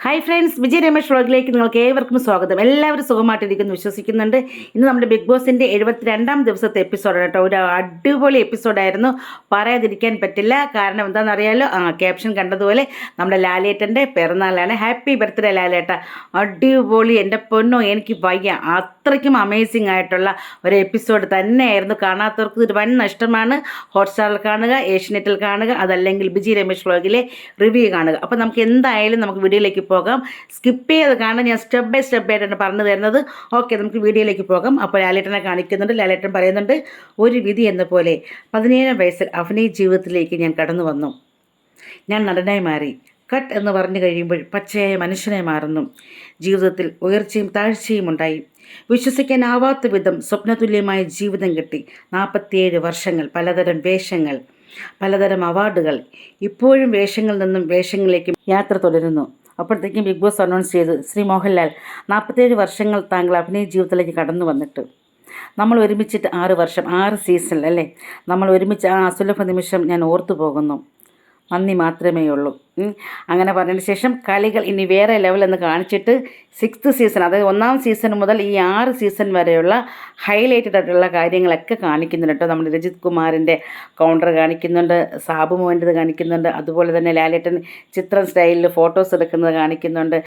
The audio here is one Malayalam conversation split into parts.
ഹായ് ഫ്രണ്ട്സ്, വിജയ് രമേഷ് വ്ളോഗിലേക്ക് നിങ്ങൾക്ക് ഏവർക്കും സ്വാഗതം. എല്ലാവരും സുഖമായിട്ടിരിക്കുന്നു വിശ്വസിക്കുന്നുണ്ട്. ഇന്ന് നമ്മുടെ ബിഗ് ബോസിൻ്റെ 72ാം ദിവസത്തെ എപ്പിസോഡാണ് കേട്ടോ. ഒരു അടിപൊളി എപ്പിസോഡായിരുന്നു, പറയാതിരിക്കാൻ പറ്റില്ല. കാരണം എന്താണെന്നറിയാലോ, ക്യാപ്ഷൻ കണ്ടതുപോലെ നമ്മുടെ ലാലേട്ടൻ്റെ പിറന്നാളാണ്. ഹാപ്പി ബർത്ത്ഡേ ലാലേട്ട. അടിപൊളി, എൻ്റെ പൊന്നോ, എനിക്ക് വയ്യ. അത്രയ്ക്കും അമേസിങ് ആയിട്ടുള്ള ഒരു എപ്പിസോഡ് തന്നെയായിരുന്നു. കാണാത്തവർക്ക് ഒരു വൻ നഷ്ടമാണ്. ഹോട്ട്സ്റ്റാറിൽ കാണുക, ഏഷ്യനെറ്റിൽ കാണുക, അതല്ലെങ്കിൽ വിജയ് രമേഷ് വ്ളോഗിലെ റിവ്യൂ കാണുക. അപ്പോൾ നമുക്ക് എന്തായാലും നമുക്ക് വീഡിയോയിലേക്ക് പോകാം. സ്കിപ്പ് ചെയ്ത് കാണാൻ ഞാൻ സ്റ്റെപ്പ് ബൈ സ്റ്റെപ്പ് ആയിട്ടാണ് പറഞ്ഞു തരുന്നത്. ഓക്കെ, നമുക്ക് വീഡിയോയിലേക്ക് പോകാം. അപ്പോൾ ലാലേട്ടനെ കാണിക്കുന്നുണ്ട്. ലാലേട്ടൻ പറയുന്നുണ്ട്, ഒരു വിധി എന്ന പോലെ 17 വയസ്സിൽ അഭിനയ ജീവിതത്തിലേക്ക് ഞാൻ കടന്നു വന്നു. ഞാൻ നടനായി മാറി. കട്ട് എന്ന് പറഞ്ഞു കഴിയുമ്പോൾ പച്ചയായ മനുഷ്യനായി മാറുന്നു. ജീവിതത്തിൽ ഉയർച്ചയും താഴ്ചയും ഉണ്ടായി. വിശ്വസിക്കാനാവാത്ത വിധം സ്വപ്നതുല്യമായ ജീവിതം കിട്ടി. 47 വർഷങ്ങൾ, പലതരം വേഷങ്ങൾ, പലതരം അവാർഡുകൾ. ഇപ്പോഴും വേഷങ്ങളിൽ നിന്നും വേഷങ്ങളിലേക്ക് യാത്ര തുടരുന്നു. അപ്പോഴത്തേക്കും ബിഗ് ബോസ് അനൗൺസ് ചെയ്തു, ശ്രീ മോഹൻലാൽ, 47 വർഷങ്ങൾ താങ്കൾ അഭിനയ ജീവിതത്തിലേക്ക് കടന്നു വന്നിട്ട് നമ്മൾ ഒരുമിച്ചിട്ട് 6 വർഷം, 6 സീസൺ അല്ലേ, നമ്മൾ ഒരുമിച്ച് ആ അസുലഭ നിമിഷം ഞാൻ ഓർത്തു പോകുന്നു. നന്ദി മാത്രമേ ഉള്ളൂ. അങ്ങനെ പറഞ്ഞതിന് ശേഷം കളികൾ ഇനി വേറെ ലെവലെന്ന് കാണിച്ചിട്ട് 6th സീസൺ, അതായത് 1ാം സീസൺ മുതൽ ഈ 6 സീസൺ വരെയുള്ള ഹൈലൈറ്റഡ് ആയിട്ടുള്ള കാര്യങ്ങളൊക്കെ കാണിക്കുന്നുണ്ട് കേട്ടോ. നമ്മുടെ രജിത് കുമാറിൻ്റെ കൗണ്ടർ കാണിക്കുന്നുണ്ട്, സാബു മോൻ്റെത് കാണിക്കുന്നുണ്ട്, അതുപോലെ തന്നെ ലാലേട്ടൻ ചിത്രം സ്റ്റൈലിൽ ഫോട്ടോസ് എടുക്കുന്നത് കാണിക്കുന്നുണ്ട്,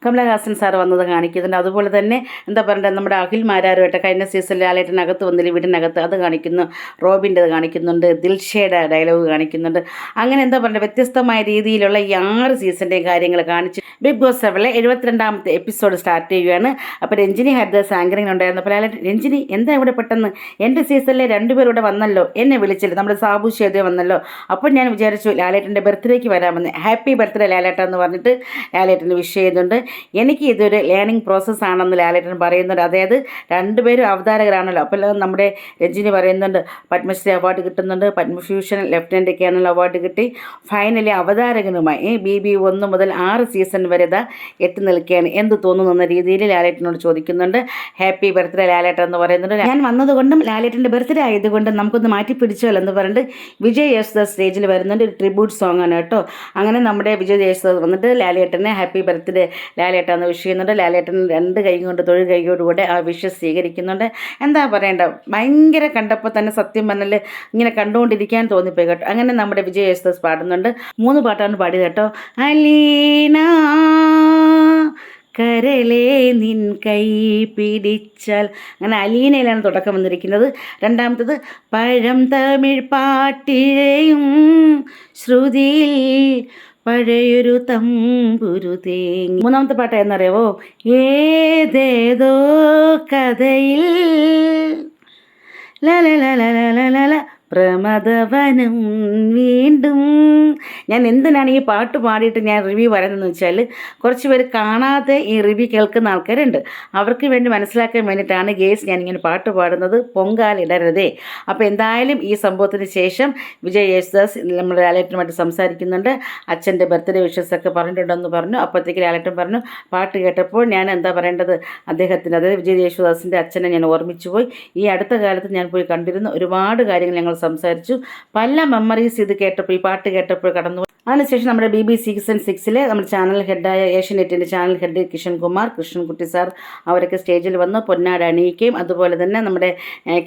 കമലഹാസൻ സാർ വന്നത് കാണിക്കുന്നുണ്ട്. അതുപോലെ തന്നെ എന്താ പറയുക, നമ്മുടെ അഖിൽ മാരാരുമായിട്ട് കഴിഞ്ഞ സീസണിൽ ലാലേട്ടനകത്ത് വന്നില്ല, വീടിനകത്ത് അത് കാണിക്കുന്നു, റോബിൻ്റെത് കാണിക്കുന്നുണ്ട്, ദിൽഷയുടെ ഡയലോഗ് കാണിക്കുന്നുണ്ട്. അങ്ങനെ എന്താ പറയുക, വ്യത്യസ്തമായ രീതിയിലുള്ള ഈ 6 സീസണിൻ്റെയും കാര്യങ്ങൾ കാണിച്ച് ബിഗ് ബോസ് 7 72ാമത്തെ എപ്പിസോഡ് സ്റ്റാർട്ട് ചെയ്യുകയാണ്. അപ്പോൾ രഞ്ജിനി ഹരിദാസ് ആങ്കറിംഗ് ഉണ്ടായിരുന്നു. അപ്പോൾ ലാലേട്ടൻ, രഞ്ജിനി എന്താ ഇവിടെ പെട്ടെന്ന്, എൻ്റെ സീസണിലെ 2 പേർ ഇവിടെ വന്നല്ലോ, എന്നെ വിളിച്ചില്ല, നമ്മുടെ സാബു ഷേദേ വന്നല്ലോ. അപ്പോൾ ഞാൻ വിചാരിച്ചു ലാലേട്ടൻ്റെ ബർത്ത്ഡേക്ക് വരാമെന്ന്. ഹാപ്പി ബർത്ത്ഡേ ലാലേട്ട എന്ന് പറഞ്ഞിട്ട് ലാലേട്ടന് വിഷ് ചെയ്യുന്നുണ്ട്. എനിക്ക് ഇതൊരു ലേണിംഗ് പ്രോസസ്സാണെന്ന് ലാലേട്ടൻ പറയുന്നുണ്ട്. അതായത് 2 പേരും അവതാരകരാണല്ലോ. അപ്പോൾ നമ്മുടെ രഞ്ജിനി പറയുന്നുണ്ട്, പത്മശ്രീ അവാർഡ് കിട്ടുന്നുണ്ട്, പത്മഭൂഷൺ ലെഫ്റ്റനൻ്റ് കേണൽ അവാർഡ് കിട്ടി. ഫൈനലി അവതാരകനുമായി BB 1 മുതൽ 6 സീസൺ വരെ എത്തി നിൽക്കുകയാണ്. എന്ത് തോന്നുന്നു എന്ന രീതിയിൽ ലാലേട്ടനോട് ചോദിക്കുന്നുണ്ട്. ഹാപ്പി ബർത്ത്ഡേ ലാലേട്ടൻ എന്ന് പറയുന്നുണ്ട്. ഞാൻ വന്നതുകൊണ്ടും ലാലേട്ടൻ്റെ ബർത്ത്ഡേ ആയതുകൊണ്ടും നമുക്കൊന്ന് മാറ്റി പിടിച്ചല്ലോ എന്ന് പറഞ്ഞിട്ട് വിജയ് യേശുദാസ് സ്റ്റേജിൽ വരുന്നുണ്ട്. ഒരു ട്രിബ്യൂട്ട് സോങ് ആണ് കേട്ടോ. അങ്ങനെ നമ്മുടെ വിജയ് യേശുദാസ് വന്നിട്ട് ലാലേട്ടനെ ഹാപ്പി ബർത്ത്ഡേ ലാലേട്ടൻ എന്ന് വിഷ് ചെയ്യുന്നുണ്ട്. ലാലേട്ടൻ 2 കൈ കൊണ്ട്, തൊഴിൽ കൈയോടുകൂടെ ആ വിഷ് സ്വീകരിക്കുന്നുണ്ട്. എന്താ പറയേണ്ട, ഭയങ്കര കണ്ടപ്പോൾ തന്നെ സത്യം പറഞ്ഞാൽ ഇങ്ങനെ കണ്ടുകൊണ്ടിരിക്കാൻ തോന്നിപ്പോയി കേട്ടോ. അങ്ങനെ നമ്മുടെ വിജയ് യേശുദാസ് പാടുന്നുണ്ട്. 3 പാട്ടാണ് പാടിയത് കേട്ടോ. അലീന കരളേ നിൻ കൈ പിടിച്ചാൽ, അങ്ങനെ അലീനയിലാണ് തുടക്കം വന്നിരിക്കുന്നത്. രണ്ടാമത്തത് പഴം തമിഴ് പാട്ടിഴയും ശ്രുതിയിൽ പഴയൊരു തമ്പുരു തേങ്ങി. 3ാമത്തെ പാട്ട് എന്നറിയാവോ, ഏതേതോ കഥയിൽ ലല പ്രമദവനം വീണ്ടും. ഞാൻ എന്തിനാണ് ഈ പാട്ട് പാടിയിട്ട് ഞാൻ റിവ്യൂ പറയുന്നതെന്ന് വെച്ചാൽ, കുറച്ച് പേര് കാണാതെ ഈ റിവ്യൂ കേൾക്കുന്ന ആൾക്കാരുണ്ട്. അവർക്ക് വേണ്ടി മനസ്സിലാക്കാൻ വേണ്ടിയിട്ടാണ് ഗേസ് ഞാനിങ്ങനെ പാട്ട് പാടുന്നത്. പൊങ്കാലിടരുതേ. അപ്പോൾ എന്തായാലും ഈ സംഭവത്തിന് ശേഷം വിജയ് യേശുദാസ് നമ്മുടെ ലാലേട്ടനുമായിട്ട് സംസാരിക്കുന്നുണ്ട്. അച്ഛൻ്റെ ബർത്ത്ഡേ വിഷസൊക്കെ പറഞ്ഞിട്ടുണ്ടെന്ന് പറഞ്ഞു. അപ്പോഴത്തേക്ക് ലാലേട്ടൻ പറഞ്ഞു, പാട്ട് കേട്ടപ്പോൾ ഞാൻ എന്താ പറയേണ്ടത്, അദ്ദേഹത്തിൻ്റെ, അതായത് വിജയ് യേശുദാസിൻ്റെ അച്ഛനെ ഞാൻ ഓർമ്മിച്ചു പോയി. ഈ അടുത്ത കാലത്ത് ഞാൻ പോയി കണ്ടിരുന്ന ഒരുപാട് കാര്യങ്ങൾ ഞങ്ങൾ സംസാരിച്ചു. പല മെമ്മറീസ് ഇത് കേട്ടപ്പോൾ, ഈ പാട്ട് കേട്ടപ്പോൾ കടന്നു. അതിനുശേഷം നമ്മുടെ BB സീസൺ 6 നമ്മുടെ ചാനൽ ഹെഡായ ഏഷ്യനെറ്റിൻ്റെ channel head Kishankumar, Krishnankutty sir അവരൊക്കെ സ്റ്റേജിൽ വന്ന് പൊന്നാട അണിയിക്കുകയും അതുപോലെ തന്നെ നമ്മുടെ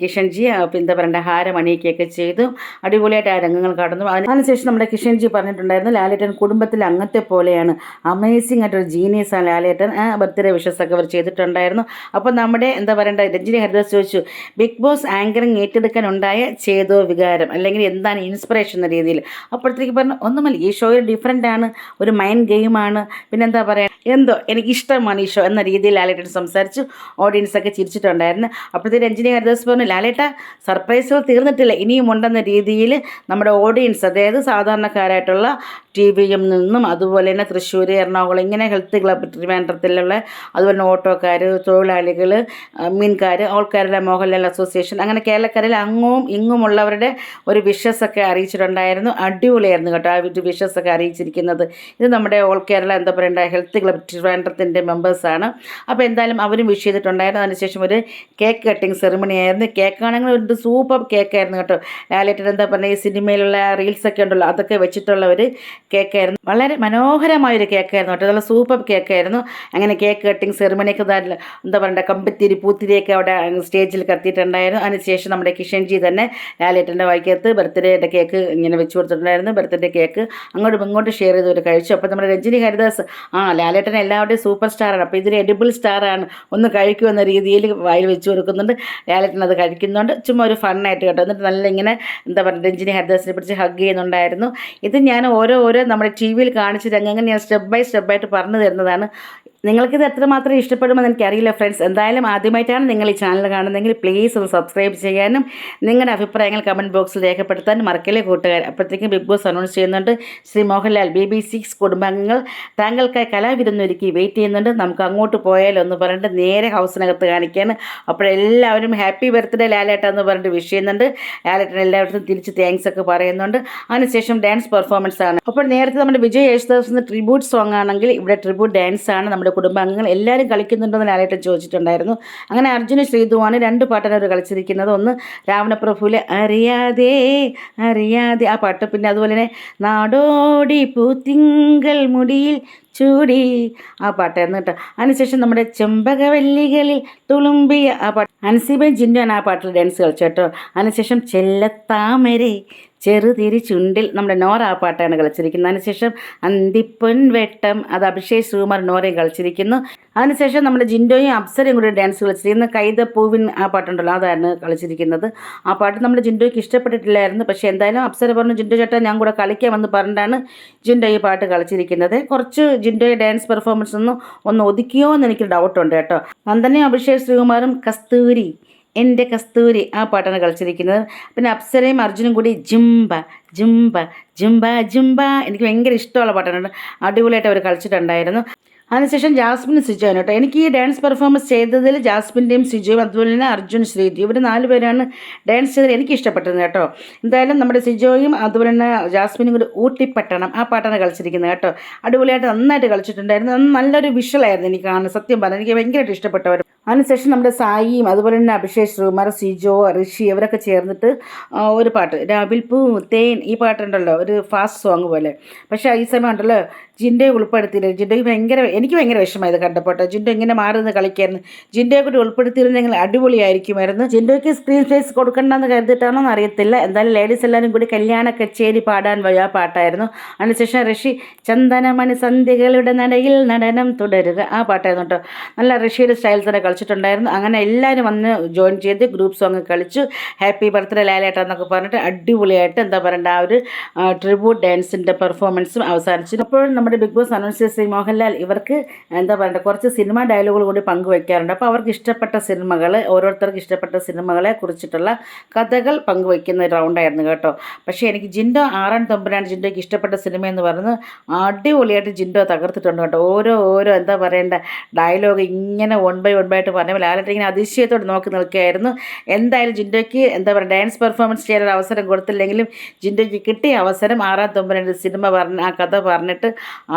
കിഷൻജി എന്താ പറയേണ്ട ഹാരം അണിയിക്കുകയൊക്കെ ചെയ്തു. അടിപൊളിയായിട്ട് ആ രംഗങ്ങൾ കടന്നു. അതിനുശേഷം നമ്മുടെ കിഷൻജി പറഞ്ഞിട്ടുണ്ടായിരുന്നു, ലാലേട്ടൻ കുടുംബത്തിലെ അംഗത്തെ പോലെയാണ്, അമേസിംഗ് ആയിട്ടൊരു ജീനിയസാണ് ലാലേട്ടൻ. ബർത്ത്ഡേ വിഷസൊക്കെ അവർ ചെയ്തിട്ടുണ്ടായിരുന്നു. അപ്പോൾ നമ്മുടെ എന്താ പറയേണ്ട രഞ്ജിനി ഹരിദാസ് ചോദിച്ചു, ബിഗ് ബോസ് ആങ്കറിങ് ഏറ്റെടുക്കാൻ ഉണ്ടായ ചേതോ വികാരം അല്ലെങ്കിൽ എന്താണ് ഇൻസ്പിറേഷൻ എന്ന രീതിയിൽ. അപ്പോഴത്തേക്ക് പറഞ്ഞു, ഒന്നുമല്ല, ഈ ഷോ ഡിഫറെൻ്റ് ആണ്, ഒരു മൈൻഡ് ഗെയിമാണ്, പിന്നെന്താ പറയുക, എന്തോ എനിക്കിഷ്ടമാണ് ഈ ഷോ എന്ന രീതിയിൽ ലാലേട്ടൻ സംസാരിച്ചു. ഓഡിയൻസൊക്കെ ചിരിച്ചിട്ടുണ്ടായിരുന്നു. അപ്പോഴത്തേക്ക് രഞ്ജിനി ഹരിദാസ് പറഞ്ഞു, ലാലേട്ട സർപ്രൈസുകൾ തീർന്നിട്ടില്ല, ഇനിയും ഉണ്ടെന്ന രീതിയിൽ നമ്മുടെ ഓഡിയൻസ്, അതായത് സാധാരണക്കാരായിട്ടുള്ള TVയിൽ നിന്നും അതുപോലെ തന്നെ തൃശ്ശൂർ, എറണാകുളം, ഇങ്ങനെ ഹെൽത്ത് ക്ലബ് ട്രിവാൻഡ്രത്തിലുള്ള, അതുപോലെ ഓട്ടോക്കാർ, തൊഴിലാളികൾ, മീൻകാർ, ആൾക്കാരുടെ മോഹൻലാൽ അസോസിയേഷൻ, അങ്ങനെ കേരളക്കരയിൽ അങ്ങും ഇങ്ങുമുള്ളവരുടെ ഒരു വിഷസൊക്കെ അറിയിച്ചിട്ടുണ്ടായിരുന്നു. അടിപൊളിയായിരുന്നു കേട്ടോ ആ വിഷസൊക്കെ അറിയിച്ചിരിക്കുന്നത്. ഇത് നമ്മുടെ ഓൾ കേരള എന്താ പറയേണ്ട ഹെൽത്ത് ക്ലബ് ട്രിവാൻഡ്രത്തിൻ്റെ മെമ്പേഴ്സാണ്. അപ്പോൾ എന്തായാലും അവരും വിഷ് ചെയ്തിട്ടുണ്ടായിരുന്നു. അതിനുശേഷം ഒരു കേക്ക് കട്ടിങ് സെറിമണി ആയിരുന്നു. കേക്കാണെങ്കിൽ ഒരു സൂപ്പർ കേക്കായിരുന്നു കേട്ടോ. ലാലേട്ടൻ എന്താ പറഞ്ഞാൽ ഈ സിനിമയിലുള്ള റീൽസൊക്കെ ഉണ്ടല്ലോ, അതൊക്കെ വെച്ചിട്ടുള്ള ഒരു കേക്കായിരുന്നു. വളരെ മനോഹരമായൊരു കേക്കായിരുന്നു കേട്ടോ. നല്ല സൂപ്പർ കേക്കായിരുന്നു. അങ്ങനെ കേക്ക് കട്ടിങ് സെറിമണിയൊക്കെ എന്താ പറയണ്ട കമ്പിത്തിരി പൂത്തിരിയൊക്കെ അവിടെ സ്റ്റേജിൽ കത്തിയിട്ടുണ്ടായിരുന്നു. അതിനുശേഷം നമ്മുടെ കിഷൻജി തന്നെ ലാലേട്ടൻ്റെ വായിക്കകത്ത് ബർത്ത്ഡേയുടെ കേക്ക് ഇങ്ങനെ വെച്ച് കൊടുത്തിട്ടുണ്ടായിരുന്നു. ബർത്ത്ഡേ കേക്ക് അങ്ങോട്ടും ഇങ്ങോട്ടും ഷെയർ ചെയ്ത് കഴിച്ചു. അപ്പോൾ നമ്മുടെ രഞ്ജിനി ഹരിദാസ് ലാലേട്ടൻ എല്ലാവരുടെയും സൂപ്പർ സ്റ്റാറാണ്, അപ്പോൾ ഇതൊരു എഡിബിൾ സ്റ്റാറാണ്, ഒന്ന് കഴിക്കുമെന്ന രീതിയിൽ വായിൽ വെച്ച് കൊടുക്കുന്നുണ്ട്. ലാലേട്ടൻ അത് കഴിക്കുന്നുണ്ട്. ചുമ്മാ ഒരു ഫണ്ണായിട്ട് കേട്ടോ. എന്നിട്ട് നല്ല ഇങ്ങനെ എന്താ പറയുക രഞ്ജിനി ഹരിദാസിനെ പിടിച്ച് ഹഗ് ചെയ്യുന്നുണ്ടായിരുന്നു. ഇത് ഞാൻ ഓരോ നമ്മുടെ ടി വിയിൽ കാണിച്ച രംഗങ്ങൾ ഞാൻ സ്റ്റെപ്പ് ബൈ സ്റ്റെപ്പായിട്ട് പറഞ്ഞു തരുന്നതാണ്. നിങ്ങൾക്കിത് എത്രമാത്രം ഇഷ്ടപ്പെടുമെന്ന് എനിക്കറിയില്ല ഫ്രണ്ട്സ്. എന്തായാലും ആദ്യമായിട്ടാണ് നിങ്ങൾ ഈ ചാനൽ കാണുന്നതെങ്കിൽ പ്ലീസ് ഒന്ന് സബ്സ്ക്രൈബ് ചെയ്യാനും നിങ്ങളുടെ അഭിപ്രായങ്ങൾ കമൻറ്റ് ബോക്സിൽ രേഖപ്പെടുത്താനും മറക്കല്ലേ കൂട്ടുകാർ. അപ്പോഴത്തേക്കും ബിഗ് ബോസ് അനൗൺസ് ചെയ്യുന്നുണ്ട്. ശ്രീ മോഹൻലാൽ BBC6 കുടുംബാംഗങ്ങൾ താങ്കൾക്കായി കലാവിരുന്നൊരുക്കി വെയിറ്റ് ചെയ്യുന്നുണ്ട്, നമുക്ക് അങ്ങോട്ട് പോയാലോ എന്ന് പറഞ്ഞിട്ട് നേരെ ഹൗസിനകത്ത് കാണിക്കുകയാണ്. അപ്പോഴെല്ലാവരും ഹാപ്പി ബർത്ത്ഡേ ലാലേട്ട എന്ന് പറഞ്ഞിട്ട് വിഷ് ചെയ്യുന്നുണ്ട്. ലാലേട്ടൻ എല്ലാവർക്കും തിരിച്ച് താങ്ക്സ് ഒക്കെ പറയുന്നുണ്ട്. അതിനുശേഷം ഡാൻസ് പെർഫോമൻസ് ആണ്. അപ്പോൾ നേരത്തെ നമ്മുടെ വിജയ് യേശുദാസിൻ്റെ ട്രിബ്യൂട്ട് സോങ് ആണെങ്കിൽ ഇവിടെ ട്രിബ്യൂട്ട് ഡാൻസ് ആണ്. നമ്മുടെ കുടുംബാംഗങ്ങൾ എല്ലാവരും കളിക്കുന്നുണ്ടെന്ന് ലാലേട്ടൻ ചോദിച്ചിട്ടുണ്ടായിരുന്നു. അങ്ങനെ അർജുന ശ്രീധുവാണ് 2 പാട്ടാണ് അവർ കളിച്ചിരിക്കുന്നത്. ഒന്ന് രാവണപ്രഭുവിലെ അറിയാതെ അറിയാതെ ആ പാട്ട്, പിന്നെ അതുപോലെ തന്നെ നാടോടി പൂത്തിങ്കൾ മുടിയിൽ ചൂടി ആ പാട്ടായിരുന്നു കേട്ടോ. അതിനുശേഷം നമ്മുടെ ചെമ്പകവല്ലികളിൽ തുളുമ്പിയ ആ പാട്ട് അൻസിബയും ജിൻഡുവാണ് ആ പാട്ടിൽ ഡാൻസ് കളിച്ചു കേട്ടോ. അതിനുശേഷം ചെല്ലത്താമരെ ചെറുതിരി ചുണ്ടിൽ നമ്മുടെ നോറ ആ പാട്ടാണ് കളിച്ചിരിക്കുന്നത്. അതിനുശേഷം അന്തിപ്പൊൻ വെട്ടം അത് അഭിഷേക് ശ്രീകുമാർ നോറയും കളിച്ചിരിക്കുന്നു. അതിനുശേഷം നമ്മുടെ ജിൻഡോയും അപ്സരയും കൂടി ഡാൻസ് കളിച്ചിരിക്കുന്നു. കൈതപ്പൂവിൻ ആ പാട്ടുണ്ടല്ലോ അതാണ് കളിച്ചിരിക്കുന്നത്. ആ പാട്ട് നമ്മുടെ ജിൻഡോയ്ക്ക് ഇഷ്ടപ്പെട്ടിട്ടില്ലായിരുന്നു. പക്ഷേ എന്തായാലും അപ്സര പറഞ്ഞു ജിൻഡോ ചേട്ടാ ഞാൻ കൂടെ കളിക്കാമെന്ന് പറഞ്ഞിട്ടാണ് ജിൻഡോ ഈ പാട്ട് കളിച്ചിരിക്കുന്നത്. കുറച്ച് ജിൻഡോയെ ഡാൻസ് പെർഫോമൻസ് ഒന്ന് ഒതുക്കിയോ എന്ന് എനിക്ക് ഡൗട്ടുണ്ട് കേട്ടോ. നന്ദനയും അഭിഷേക് ശ്രീകുമാറും കസ്തൂരി എൻ്റെ കസ്തൂരി ആ പാട്ടാണ് കളിച്ചിരിക്കുന്നത്. പിന്നെ അപ്സരയും അർജുനും കൂടി ജുംബ ജുംബ ജുംബ ജുംബ എനിക്ക് ഭയങ്കര ഇഷ്ടമുള്ള പാട്ടാണ്. അടിപൊളിയായിട്ട് അവർ കളിച്ചിട്ടുണ്ടായിരുന്നു. അതിനുശേഷം ജാസ്മിനും സിജോയും കേട്ടോ. എനിക്ക് ഈ ഡാൻസ് പെർഫോമൻസ് ചെയ്തതിൽ ജാസ്മിൻ്റെയും സിജോയും അതുപോലെ തന്നെ അർജുൻ ശ്രീജു ഇവർ 4 പേരാണ് ഡാൻസ് ചെയ്തത് എനിക്ക് ഇഷ്ടപ്പെട്ടത് കേട്ടോ. എന്തായാലും നമ്മുടെ സിജോയും അതുപോലെ തന്നെ ജാസ്മിനും കൂടി ഊട്ടിപ്പട്ടണം ആ പാട്ടാണ് കളിച്ചിരിക്കുന്നത് കേട്ടോ. അടിപൊളിയായിട്ട് നന്നായിട്ട് കളിച്ചിട്ടുണ്ടായിരുന്നു. നല്ലൊരു വിഷ്വലായിരുന്നു എനിക്ക് കാണുന്നത്. സത്യം പറഞ്ഞാൽ എനിക്ക് ഭയങ്കരമായിട്ട് ഇഷ്ടപ്പെട്ടവർ. അതിനുശേഷം നമ്മുടെ സായിയും അതുപോലെ തന്നെ അഭിഷേക് ശ്രീകുമാർ സിജോ ഋഷി ഇവരൊക്കെ ചേർന്നിട്ട് ഒരു പാട്ട് രാവിൽ പൂ തേൻ ഈ പാട്ടുണ്ടല്ലോ ഒരു ഫാസ്റ്റ് സോങ് പോലെ. പക്ഷേ ഈ സമയം ഉണ്ടല്ലോ ജിൻഡോയെ ഉൾപ്പെടുത്തിയില്ല. ജിൻഡോയ്ക്ക് എനിക്ക് ഭയങ്കര വിഷമമായത് കണ്ടപ്പോട്ടെ. ജിൻഡോ ഇങ്ങനെ മാറുന്ന കളിക്കായിരുന്നു. ജിൻഡോയെ കൂടി ഉൾപ്പെടുത്തിയിരുന്നെങ്കിൽ അടിപൊളിയായിരിക്കുമായിരുന്നു. ജിൻഡോയ്ക്ക് സ്ക്രീൻ സ്പേസ് കൊടുക്കണ്ടെന്ന് കരുതിയിട്ടാണോ എന്ന് അറിയത്തില്ല. എന്തായാലും ലേഡീസ് എല്ലാവരും കൂടി കല്യാണ കച്ചേരി പാടാൻ പോയ ആ പാട്ടായിരുന്നു. അതിനുശേഷം ഋഷി ചന്ദനമണി സന്ധ്യകളുടെ നടയിൽ നടനം തുടരുക ആ പാട്ടായിരുന്നു കേട്ടോ. നല്ല ഋഷിയുടെ സ്റ്റൈൽ തന്നെ കളിച്ചിട്ടുണ്ടായിരുന്നു. അങ്ങനെ എല്ലാവരും വന്ന് ജോയിൻ ചെയ്ത് ഗ്രൂപ്പ് സോങ് കളിച്ചു. ഹാപ്പി ബർത്ത്ഡേ ലാലേട്ട എന്നൊക്കെ പറഞ്ഞിട്ട് അടിപൊളിയായിട്ട് എന്താ പറയണ്ട ആ ഒരു ട്രിബ്യൂട്ട് ഡാൻസിൻ്റെ പെർഫോമൻസും അവസാനിച്ചു. അപ്പോൾ നമ്മുടെ Bigg Boss announce Shri Mohanlal ഇവർക്ക് എന്താ പറയണ്ട കുറച്ച് സിനിമ ഡയലോഗുകൾ കൂടി പങ്കുവയ്ക്കാറുണ്ട്. അപ്പോൾ അവർക്ക് ഇഷ്ടപ്പെട്ട സിനിമകൾ ഓരോരുത്തർക്ക് ഇഷ്ടപ്പെട്ട സിനിമകളെ കുറിച്ചിട്ടുള്ള കഥകൾ പങ്കുവയ്ക്കുന്ന റൗണ്ടായിരുന്നു കേട്ടോ. പക്ഷേ എനിക്ക് ജിൻഡോ 6 തമ്പുരാൻ ജിൻഡോയ്ക്ക് ഇഷ്ടപ്പെട്ട സിനിമ എന്ന് പറയുന്നത് അടിപൊളിയായിട്ട് ജിൻഡോ തകർത്തിട്ടുണ്ട് കേട്ടോ. ഓരോ എന്താ പറയേണ്ട ഡയലോഗ് ഇങ്ങനെ 1 by 1 ആയിട്ട് പറഞ്ഞപ്പോൾ ലാലേട്ടൻ ഇങ്ങനെ അതിശയത്തോടെ നോക്കി നിൽക്കുകയായിരുന്നു. എന്തായാലും ജിൻഡോയ്ക്ക് എന്താ പറയുക ഡാൻസ് പെർഫോമൻസ് ചെയ്യാനൊരു അവസരം കൊടുത്തില്ലെങ്കിലും ജിൻഡോയ്ക്ക് കിട്ടിയ അവസരം 6 തമ്പുരാൻ്റെ സിനിമ പറഞ്ഞ് ആ കഥ പറഞ്ഞിട്ട്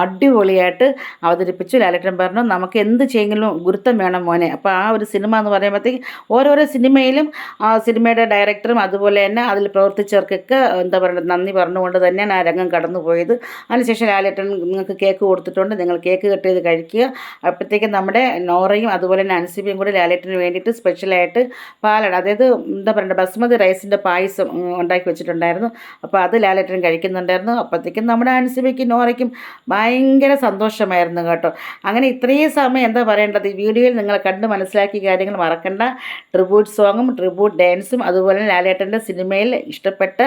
അടിപൊളിയായിട്ട് അവതരിപ്പിച്ചു. ലാലേട്ടൻ പറഞ്ഞു നമുക്ക് എന്ത് ചെയ്യുമെങ്കിലും ഗുരുത്വം വേണം മോനെ. അപ്പോൾ ആ ഒരു സിനിമ എന്ന് പറയുമ്പോഴത്തേക്ക് ഓരോരോ സിനിമയിലും ആ സിനിമയുടെ ഡയറക്ടറും അതുപോലെ തന്നെ അതിൽ പ്രവർത്തിച്ചവർക്കൊക്കെ എന്താ പറയുക നന്ദി പറഞ്ഞുകൊണ്ട് തന്നെയാണ് ആ രംഗം കടന്നുപോയത്. അതിനുശേഷം ലാലേട്ടൻ നിങ്ങൾക്ക് കേക്ക് കൊടുത്തിട്ടുണ്ട്, നിങ്ങൾ കേക്ക് കട്ട് ചെയ്ത് കഴിക്കുക. അപ്പോഴത്തേക്കും നമ്മുടെ നോറയും അതുപോലെ തന്നെ അൻസിബയും കൂടി ലാലേട്ടന് വേണ്ടിയിട്ട് സ്പെഷ്യലായിട്ട് പാലട അതായത് എന്താ പറയുക ബസ്മതി റൈസിൻ്റെ പായസം ഉണ്ടാക്കി വെച്ചിട്ടുണ്ടായിരുന്നു. അപ്പോൾ അത് ലാലേട്ടൻ കഴിക്കുന്നുണ്ടായിരുന്നു. അപ്പോഴത്തേക്കും നമ്മുടെ അൻസിബയ്ക്കും നോറയ്ക്കും ഭയങ്കര സന്തോഷമായിരുന്നു കേട്ടോ. അങ്ങനെ ഇത്രയും സമയം എന്താ പറയേണ്ടത് ഈ വീഡിയോയിൽ നിങ്ങൾ കണ്ട് മനസ്സിലാക്കിയ കാര്യങ്ങൾ മറക്കണ്ട. ട്രിബ്യൂട്ട് സോങ്ങും ട്രിബ്യൂട്ട് ഡാൻസും അതുപോലെ ലാലേട്ടൻ്റെ സിനിമയിൽ ഇഷ്ടപ്പെട്ട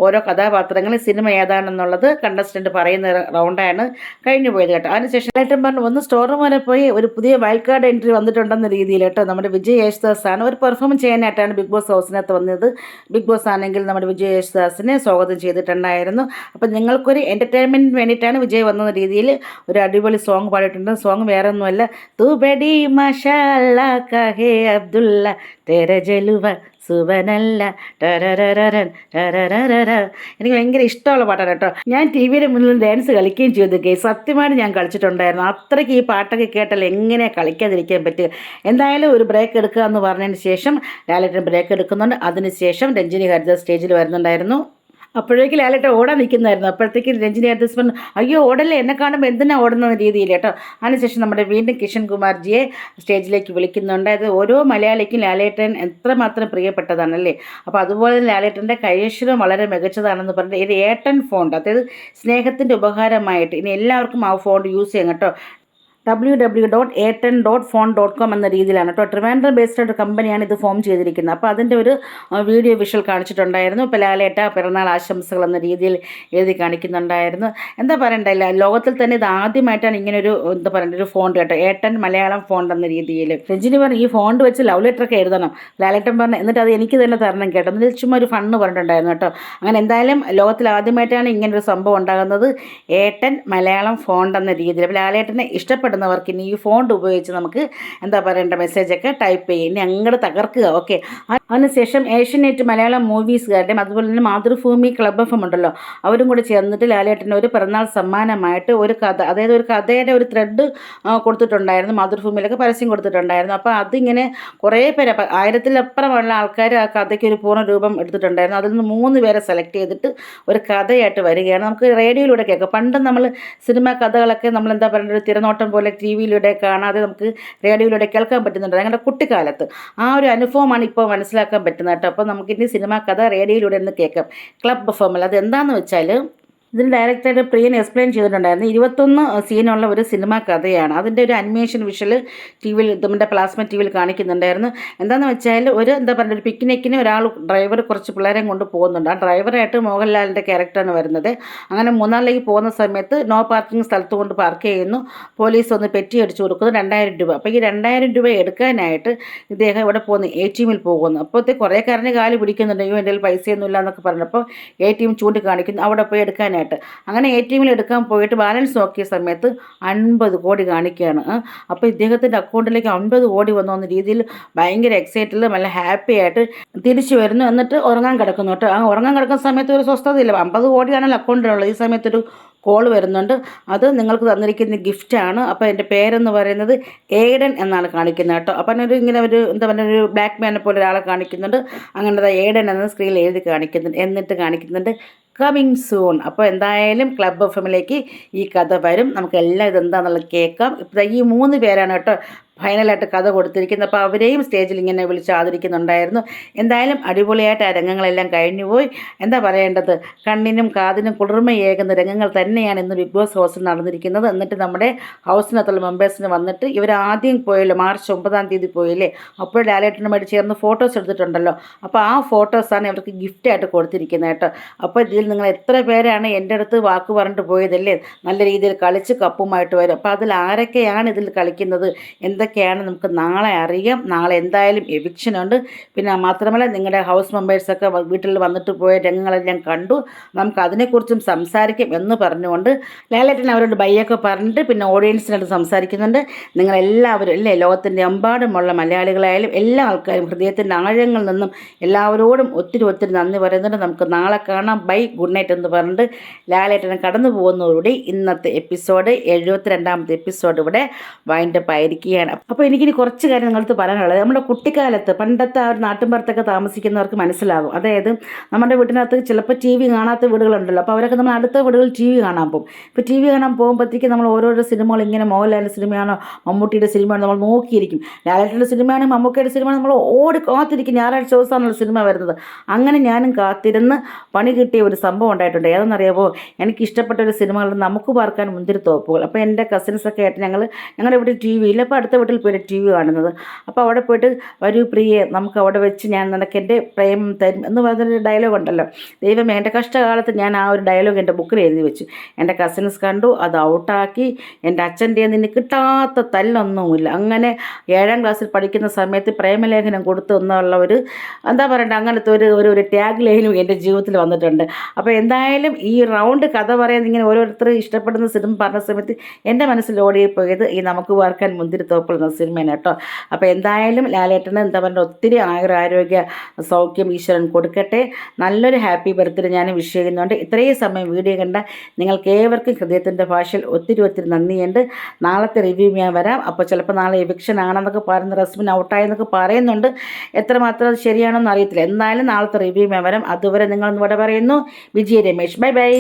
ഓരോ കഥാപാത്രങ്ങളും സിനിമ ഏതാണെന്നുള്ളത് കണ്ടസ്റ്റൻറ്റ് പറയുന്ന റൗണ്ടാണ് കഴിഞ്ഞു പോയത് കേട്ടോ. അതിനുശേഷം ലാലേട്ടൻ പറഞ്ഞു ഒന്ന് സ്റ്റോർ റൂം വരെ പോയി ഒരു പുതിയ വൈൽഡ് കാർഡ് എൻട്രി വന്നിട്ടുണ്ടെന്ന രീതിയിൽ കേട്ടോ. നമ്മുടെ വിജയ് യേശുദാസാണ് ഒരു പെർഫോം ചെയ്യാനായിട്ടാണ് ബിഗ് ബോസ് ഹൗസിനകത്ത് വന്നത്. ബിഗ് ബോസ് ആണെങ്കിൽ നമ്മുടെ വിജയ് യേശുദാസിനെ സ്വാഗതം ചെയ്തിട്ടുണ്ടായിരുന്നു. അപ്പം നിങ്ങൾക്കൊരു എൻ്റർടൈൻമെൻറ്റിന് വേണ്ടിയിട്ടാണ് വിജയ് വന്ന രീതിയിൽ ഒരു അടിപൊളി സോങ് പാടിയിട്ടുണ്ട്. സോങ് വേറെ ഒന്നുമല്ല തൂ ബഡി മാഷാ അല്ലാ കാഹേ അബ്ദുള്ള തേര ജലുവ സുവനല്ല ടരരരരൻ ടരരരര. എനിക്ക് ഭയങ്കര ഇഷ്ടമുള്ള പാട്ടാണ് കേട്ടോ. ഞാൻ ടി വിയുടെ മുന്നിൽ ഡാൻസ് കളിക്കുകയും ചെയ്തു. സത്യമായിട്ട് ഞാൻ കളിച്ചിട്ടുണ്ടായിരുന്നു. അത്രയ്ക്ക് ഈ പാട്ടൊക്കെ കേട്ടാൽ എങ്ങനെ കളിക്കാതിരിക്കാൻ പറ്റുക. എന്തായാലും ഒരു ബ്രേക്ക് എടുക്കുക എന്ന് പറഞ്ഞതിന് ശേഷം ലാലേട്ടൻ ബ്രേക്ക് എടുക്കുന്നുണ്ട്. അതിനുശേഷം രഞ്ജിനി ഹരിദാസ് സ്റ്റേജിൽ വരുന്നുണ്ടായിരുന്നു. അപ്പോഴേക്കും ലാലേട്ടൻ ഓടാൻ നിൽക്കുന്നതായിരുന്നു. അപ്പോഴത്തേക്കും രഞ്ജിനി ഹരിദാസ് പറഞ്ഞു, അയ്യോ ഓടല്ലേ, എന്നെ കാണുമ്പോൾ എന്തിനാ ഓടുന്ന രീതിയിൽ കേട്ടോ. അതിനുശേഷം നമ്മുടെ വീണ്ടും കിഷൻ കുമാർജിയെ സ്റ്റേജിലേക്ക് വിളിക്കുന്നുണ്ട്. അത് ഓരോ മലയാളിക്കും ലാലേട്ടൻ എത്രമാത്രം പ്രിയപ്പെട്ടതാണല്ലേ. അപ്പോൾ അതുപോലെ ലാലേട്ടൻ്റെ കൈയക്ഷരം വളരെ മികച്ചതാണെന്ന് പറഞ്ഞിട്ട് ഇത് ഏട്ടൻ ഫോണ്ട്, അതായത് സ്നേഹത്തിൻ്റെ ഉപകാരമായിട്ട് ഇനി എല്ലാവർക്കും ആ ഫോണ്ട് യൂസ് ചെയ്യാം കേട്ടോ. www.a10.phone.com എന്ന രീതിയിലാണ് കേട്ടോ. ട്രിവാൻഡ്രം ബേസ്ഡ് ഒരു കമ്പനിയാണ് ഇത് ഫോം ചെയ്തിരിക്കുന്നത്. അപ്പോൾ അതിൻ്റെ ഒരു വീഡിയോ വിഷ്വൽ കാണിച്ചിട്ടുണ്ടായിരുന്നു. ഇപ്പോൾ ലാലേട്ട പിറന്നാൾ ആശംസകൾ എന്ന രീതിയിൽ എഴുതി കാണിക്കുന്നുണ്ടായിരുന്നു. എന്താ പറയണ്ടല്ല, ലോകത്തിൽ തന്നെ ഇത് ആദ്യമായിട്ടാണ് ഇങ്ങനൊരു എന്താ പറയണ്ട ഒരു ഫോണ്ട് കേട്ടോ, ഏട്ടൻ മലയാളം ഫോണ്ട് എന്ന രീതിയിൽ. രഞ്ജിനി പറഞ്ഞു ഈ ഫോണ്ട് വെച്ച് ലവ് ലെറ്ററൊക്കെ എഴുതണം. ലാലേട്ടൻ പറഞ്ഞു എന്നിട്ട് അത് എനിക്ക് തന്നെ തരണം കേട്ടോ. എന്നിട്ട് ചുമ്മാ ഒരു ഫണ്ണ് പറഞ്ഞിട്ടുണ്ടായിരുന്നു കേട്ടോ. അങ്ങനെ എന്തായാലും ലോകത്തിൽ ആദ്യമായിട്ടാണ് ഇങ്ങനൊരു സംഭവം ഉണ്ടാകുന്നത്, ഏട്ടൻ മലയാളം ഫോണ്ട് എന്ന രീതിയിൽ. അപ്പോൾ ലാലേട്ടനെ ഇഷ്ടപ്പെടുന്നവർക്ക് ഇനി ഈ ഫോണ്ട് ഉപയോഗിച്ച് നമുക്ക് എന്താ പറയേണ്ട മെസ്സേജൊക്കെ ടൈപ്പ് ചെയ്യും. ഇനി അങ്ങോട്ട് തകർക്കുക. ഓക്കെ. അതിനുശേഷം ഏഷ്യനെറ്റ് മലയാളം മൂവീസുകാരുടെയും അതുപോലെ തന്നെ മാതൃഭൂമി ക്ലബ് എഫ് ഉണ്ടല്ലോ, അവരും കൂടി ചേർന്നിട്ട് ലാലേട്ടന് ഒരു പിറന്നാൾ സമ്മാനമായിട്ട് ഒരു കഥ, അതായത് ഒരു കഥയുടെ ഒരു ത്രെഡ് കൊടുത്തിട്ടുണ്ടായിരുന്നു. മാതൃഭൂമിയിലൊക്കെ പരസ്യം കൊടുത്തിട്ടുണ്ടായിരുന്നു. അപ്പോൾ അതിങ്ങനെ കുറേ പേര് 1000-ലപ്പുറമുള്ള ആൾക്കാർ ആ കഥയ്ക്ക് ഒരു പൂർണ്ണ രൂപം എടുത്തിട്ടുണ്ടായിരുന്നു. അതിൽ നിന്ന് 3 പേരെ സെലക്ട് ചെയ്തിട്ട് ഒരു കഥയായിട്ട് വരികയാണ്. നമുക്ക് റേഡിയോയിലൂടെ കേൾക്കാം. പണ്ട് നമ്മൾ സിനിമ കഥകളൊക്കെ നമ്മൾ എന്താ പറയുക, ഒരു തിരനോട്ടം പോലെ ടി വിയിലൂടെ കാണാതെ നമുക്ക് റേഡിയോയിലൂടെ കേൾക്കാൻ പറ്റുന്നുണ്ട്. ഞങ്ങളുടെ കുട്ടിക്കാലത്ത് ആ ഒരു അനുഭവമാണ് ഇപ്പോൾ മനസ്സിലാക്കാൻ പറ്റുന്നത് കേട്ടോ. അപ്പോൾ നമുക്കിനി സിനിമാ കഥ റേഡിയോയിലൂടെ ഒന്ന് കേൾക്കാം. ക്ലബ് എഫ്എമ്മിൽ അത് എന്താണെന്ന് വെച്ചാൽ ഇതിന് ഡയറക്ടറായിട്ട് പ്രിയൻ എക്സ്പ്ലെയിൻ ചെയ്തിട്ടുണ്ടായിരുന്നു. 21 സീനുള്ള ഒരു സിനിമ കഥയാണ്. അതിൻ്റെ ഒരു അനിമേഷൻ വിഷ്വൽ ടി വിയിൽ നമ്മുടെ പ്ലാസ്മ ടി വിയിൽ കാണിക്കുന്നുണ്ടായിരുന്നു. എന്താണെന്ന് വെച്ചാൽ ഒരു എന്താ പറയുക, ഒരു പിക്നിക്കിന് ഡ്രൈവർ കുറച്ച് പിള്ളേരെ കൊണ്ട് പോകുന്നുണ്ട്. ആ ഡ്രൈവറായിട്ട് മോഹൻലാലിൻ്റെ ക്യാരക്ടറാണ് വരുന്നത്. അങ്ങനെ മൂന്നാറിലേക്ക് പോകുന്ന സമയത്ത് നോ പാർക്കിംഗ് സ്ഥലത്ത് കൊണ്ട് പാർക്ക് ചെയ്യുന്നു. പോലീസ് ഒന്ന് പെറ്റി അടിച്ചു കൊടുക്കുന്നു 2000 രൂപ. അപ്പോൾ ഈ 2000 രൂപ എടുക്കാനായിട്ട് ഇദ്ദേഹം ഇവിടെ പോകുന്നു, ATMിൽ പോകുന്നു. അപ്പോഴത്തെ കുറേ കാരന് കാല് പിടിക്കുന്നുണ്ട്, അയ്യോ എൻ്റെ കയ്യിൽ പൈസയൊന്നുമില്ല എന്നൊക്കെ പറഞ്ഞപ്പോൾ ATM ചൂണ്ടിക്കാണിക്കുന്നു, അവിടെ പോയി എടുക്കാനായിട്ട്. അങ്ങനെ ATMിൽ എടുക്കാൻ പോയിട്ട് ബാലൻസ് നോക്കിയ സമയത്ത് 50 കോടി കാണിക്കുകയാണ്. അപ്പോൾ ഇദ്ദേഹത്തിൻ്റെ അക്കൗണ്ടിലേക്ക് 50 കോടി വന്ന രീതിയിൽ ഭയങ്കര എക്സൈറ്റഡിൽ നല്ല ഹാപ്പി ആയിട്ട് തിരിച്ചു വരുന്നു. എന്നിട്ട് ഉറങ്ങാൻ കിടക്കുന്നു കേട്ടോ. ആ ഉറങ്ങാൻ കിടക്കുന്ന സമയത്ത് ഒരു സ്വസ്ഥതയില്ല. 50 കോടിയാണല്ലോ അക്കൗണ്ടിലുള്ളത്. ഈ സമയത്തൊരു കോൾ വരുന്നുണ്ട്. അത് നിങ്ങൾക്ക് തന്നിരിക്കുന്ന ഗിഫ്റ്റാണ്. അപ്പോൾ എൻ്റെ പേരെന്ന് പറയുന്നത് ഏഡൻ എന്നാണ് കാണിക്കുന്നത് കേട്ടോ. അപ്പം ഒരു ഇങ്ങനെ ഒരു എന്താ പറയുക, ഒരു ബ്ലാക്ക് മാനെ പോലെ ഒരാളെ കാണിക്കുന്നുണ്ട്. അങ്ങനത്തെ ഏഡൻ എന്ന സ്ക്രീനിൽ എഴുതി കാണിക്കുന്നുണ്ട്. എന്നിട്ട് കാണിക്കുന്നുണ്ട് കമ്മിങ് സൂൺ. അപ്പോൾ എന്തായാലും ക്ലബ് എഫ്എമ്മിലേക്ക് ഈ കഥ വരും. നമുക്കെല്ലാം ഇതെന്താണെന്നുള്ളത് കേൾക്കാം. ഇപ്പോൾ ഈ 3 പേരാണ് കേട്ടോ ഫൈനലായിട്ട് കഥ കൊടുത്തിരിക്കുന്നത്. അപ്പോൾ അവരെയും സ്റ്റേജിൽ ഇങ്ങനെ വിളിച്ച് ആദരിക്കുന്നുണ്ടായിരുന്നു. എന്തായാലും അടിപൊളിയായിട്ട് ആ രംഗങ്ങളെല്ലാം കഴിഞ്ഞുപോയി. എന്താ പറയേണ്ടത്, കണ്ണിനും കാതിനും കുളിർമയേകുന്ന രംഗങ്ങൾ തന്നെയാണ് ഇന്ന് ബിഗ് ബോസ് ഹൗസിൽ നടന്നിരിക്കുന്നത്. എന്നിട്ട് നമ്മുടെ ഹൗസിനകത്തുള്ള മെമ്പേഴ്സിന് വന്നിട്ട് ഇവർ ആദ്യം പോയല്ലോ, മാർച്ച് 9-ാം തീയതി പോയില്ലേ, അപ്പോൾ ലാലേട്ടനുമായിട്ട് ചേർന്ന് ഫോട്ടോസ് എടുത്തിട്ടുണ്ടല്ലോ. അപ്പോൾ ആ ഫോട്ടോസാണ് ഇവർക്ക് ഗിഫ്റ്റായിട്ട് കൊടുത്തിരിക്കുന്നത് കേട്ടോ. അപ്പോൾ ഇതിൽ നിങ്ങൾ എത്ര പേരാണ് എൻ്റെ അടുത്ത് വാക്ക് പറഞ്ഞിട്ട് പോയതല്ലേ, നല്ല രീതിയിൽ കളിച്ച് കപ്പുമായിട്ട് വരും. അപ്പോൾ അതിൽ ആരൊക്കെയാണ് ഇതിൽ കളിക്കുന്നത്, എന്തൊക്കെയാണ് നമുക്ക് നാളെ അറിയാം. നാളെ എന്തായാലും എവിക്ഷനുണ്ട്. പിന്നെ മാത്രമല്ല നിങ്ങളുടെ ഹൗസ് മെമ്പേഴ്സൊക്കെ വീട്ടിൽ വന്നിട്ട് പോയ രംഗങ്ങളെല്ലാം കണ്ടു. നമുക്ക് അതിനെക്കുറിച്ചും സംസാരിക്കും എന്ന് പറഞ്ഞുകൊണ്ട് ലാലേട്ടൻ അവരോട് ബൈയൊക്കെ പറഞ്ഞിട്ട് പിന്നെ ഓഡിയൻസിനോട് സംസാരിക്കുന്നുണ്ട്. നിങ്ങളെല്ലാവരും അല്ലേ, ലോകത്തിൻ്റെ എമ്പാടുമുള്ള മലയാളികളായാലും എല്ലാ ആൾക്കാരും ഹൃദയത്തിൻ്റെ ആഴങ്ങളിൽ നിന്നും എല്ലാവരോടും ഒത്തിരി നന്ദി പറയുന്നുണ്ട്. നമുക്ക് നാളെ കാണാം. ബൈ, ഗുഡ് നൈറ്റ് എന്ന് പറഞ്ഞിട്ട് ലാലേട്ടൻ കടന്നു പോകുന്നതോടുകൂടി ഇന്നത്തെ എപ്പിസോഡ് 72-ാമത്തെ എപ്പിസോഡ് ഇവിടെ വൈൻഡപ്പ് ആയിരിക്കുകയാണ്. അപ്പോൾ എനിക്കിനി കുറച്ച് കാര്യം നിങ്ങൾക്ക് പറയാനുള്ളത്, നമ്മുടെ കുട്ടിക്കാലത്ത് പണ്ടത്തെ ആ ഒരു നാട്ടിൻപുറത്തൊക്കെ താമസിക്കുന്നവർക്ക് മനസ്സിലാകും. അതായത് നമ്മുടെ വീട്ടിനകത്ത് ചിലപ്പോൾ TV കാണാത്ത വീടുകളുണ്ടല്ലോ. അപ്പോൾ അവരൊക്കെ നമ്മൾ അടുത്ത വീടുകളിൽ TV കാണാൻ പോകും. ഇപ്പോൾ TV കാണാൻ പോകുമ്പോഴത്തേക്ക് നമ്മൾ ഓരോരോ സിനിമകൾ ഇങ്ങനെ മോഹൻലാലിൻ്റെ സിനിമയാണോ മമ്മൂട്ടിയുടെ സിനിമയാണോ നമ്മൾ നോക്കിയിരിക്കും. ലാലേട്ടൻ്റെ സിനിമയാണെങ്കിൽ മമ്മൂക്കയുടെ സിനിമയാണ് നമ്മൾ ഓടി കാത്തിരിക്കും. ഞായറാഴ്ച ദിവസമാണല്ലോ സിനിമ വരുന്നത്. അങ്ങനെ ഞാനും കാത്തിരുന്ന് പണി കിട്ടിയ ഒരു സംഭവം ഉണ്ടായിട്ടുണ്ട്. ഏതെന്നറിയാമോ, എനിക്ക് ഇഷ്ടപ്പെട്ട ഒരു സിനിമകളിൽ നമുക്ക് പാർക്കാൻ മുന്തിരി തോപ്പുകൾ. അപ്പോൾ എൻ്റെ കസിൻസൊക്കെ ആയിട്ട് ഞങ്ങളുടെ വീട്ടിൽ TV ഇല്ല. അപ്പോൾ അടുത്ത വീട്ടിൽ പോയിട്ട് TV കാണുന്നത്. അപ്പോൾ അവിടെ പോയിട്ട് വരൂ പ്രിയെ, നമുക്ക് അവിടെ വെച്ച് ഞാൻ നിനക്ക് എൻ്റെ പ്രേമം തരും എന്ന് പറഞ്ഞൊരു ഡയലോഗ് ഉണ്ടല്ലോ. ദൈവമേ, എൻ്റെ കഷ്ടകാലത്ത് ഞാൻ ആ ഒരു ഡയലോഗ് എൻ്റെ ബുക്കിൽ എഴുതി വെച്ചു. എൻ്റെ കസിൻസ് കണ്ടു, അത് ഔട്ടാക്കി. എൻ്റെ അച്ഛൻ്റെ നിന് കിട്ടാത്ത തല്ലൊന്നുമില്ല. അങ്ങനെ 7-ാം ക്ലാസ്സിൽ പഠിക്കുന്ന സമയത്ത് പ്രേമലേഖനം കൊടുത്തു എന്നുള്ള ഒരു എന്താ പറയണ്ടേ, അങ്ങനത്തെ ഒരു ടാഗ് ലൈനും എൻ്റെ ജീവിതത്തിൽ വന്നിട്ടുണ്ട്. അപ്പോൾ എന്തായാലും ഈ റൗണ്ട് കഥ പറയുന്നത് ഇങ്ങനെ ഓരോരുത്തർ ഇഷ്ടപ്പെടുന്ന സിനിമ പറഞ്ഞ സമയത്ത് എൻ്റെ മനസ്സിൽ ഓടിപ്പോയത് ഈ നമുക്ക് പാർക്കാൻ മുന്തിരി തോപ്പുകൾ ഉൾക്കൊള്ളുന്ന സിനിമയാണ് കേട്ടോ. അപ്പോൾ എന്തായാലും ലാലേട്ടന് എന്താ പറയുക ഒത്തിരി ആരോഗ്യ സൗഖ്യം ഈശ്വരൻ കൊടുക്കട്ടെ. നല്ലൊരു ഹാപ്പി ബർത്ത്ഡേ ഞാൻ വിഷ് ചെയ്യുന്നുണ്ട്. ഇത്രയും സമയം വീഡിയോ കണ്ട നിങ്ങൾക്ക് ഏവർക്കും ഹൃദയത്തിൻ്റെ ഭാഷയിൽ ഒത്തിരി നന്ദിയുണ്ട്. നാളത്തെ റിവ്യൂ ഞാൻ വരാം. അപ്പോൾ ചിലപ്പോൾ നാളെ എവിക്ഷൻ ആണെന്നൊക്കെ പറയുന്ന റസ്മിൻ ഔട്ടായെന്നൊക്കെ പറയുന്നുണ്ട്. എത്രമാത്രം അത് ശരിയാണെന്ന് അറിയത്തില്ല. എന്തായാലും നാളത്തെ റിവ്യൂ ഞാൻ വരാം. അതുവരെ നിങ്ങളൊന്ന് ഇവിടെ പറയുന്നു. വിജയ രമേശ്. Bye by.